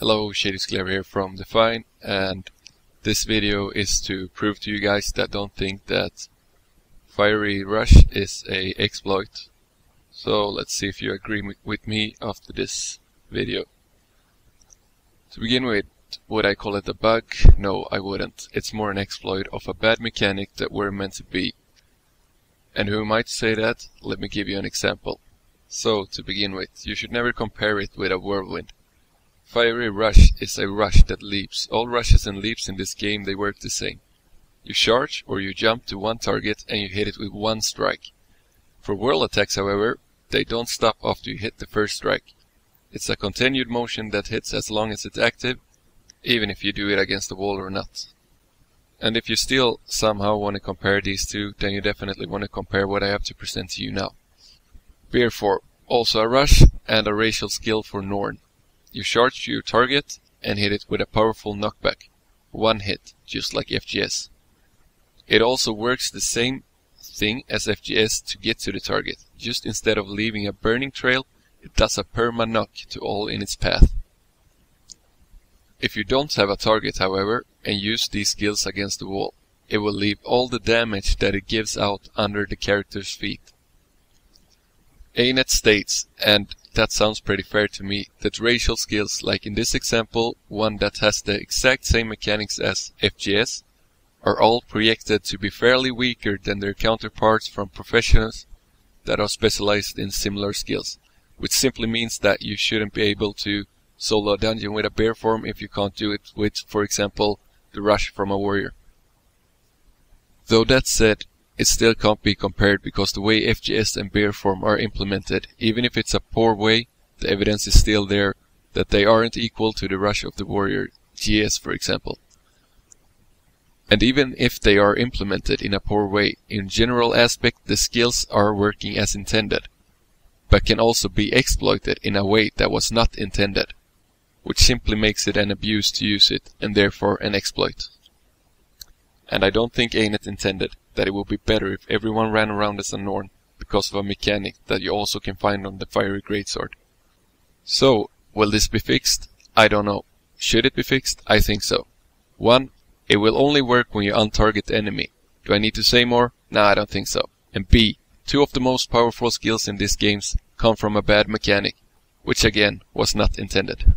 Hello, ShadySclaver here from Define, and this video is to prove to you guys that don't think that Fiery Rush is a exploit. So let's see if you agree with me after this video. To begin with, would I call it a bug? No, I wouldn't. It's more an exploit of a bad mechanic that we're meant to be. And who might say that? Let me give you an example. So, to begin with, you should never compare it with a whirlwind. Fiery Rush is a rush that leaps. All rushes and leaps in this game, they work the same. You charge or you jump to one target and you hit it with one strike. For whirl attacks, however, they don't stop after you hit the first strike. It's a continued motion that hits as long as it's active, even if you do it against the wall or not. And if you still somehow want to compare these two, then you definitely want to compare what I have to present to you now. Bearform, also a rush and a racial skill for Norn. You charge to your target and hit it with a powerful knockback. One hit, just like FGS. It also works the same thing as FGS to get to the target. Just instead of leaving a burning trail, it does a perma-knock to all in its path. If you don't have a target, however, and use these skills against the wall, it will leave all the damage that it gives out under the character's feet. A-net states, and that sounds pretty fair to me, that racial skills, like in this example, one that has the exact same mechanics as FGS, are all projected to be fairly weaker than their counterparts from professionals that are specialized in similar skills, which simply means that you shouldn't be able to solo a dungeon with a bearform if you can't do it with, for example, the rush from a warrior. Though that said, it still can't be compared because the way FGS and bearform are implemented, even if it's a poor way, the evidence is still there that they aren't equal to the rush of the warrior, GS for example. And even if they are implemented in a poor way, in general aspect the skills are working as intended, but can also be exploited in a way that was not intended, which simply makes it an abuse to use it and therefore an exploit. And I don't think A-net intended that it would be better if everyone ran around as a Norn because of a mechanic that you also can find on the Fiery Greatsword. So, will this be fixed? I don't know. Should it be fixed? I think so. 1. It will only work when you untarget the enemy. Do I need to say more? Nah, I don't think so. And B. 2 of the most powerful skills in these games come from a bad mechanic, which again was not intended.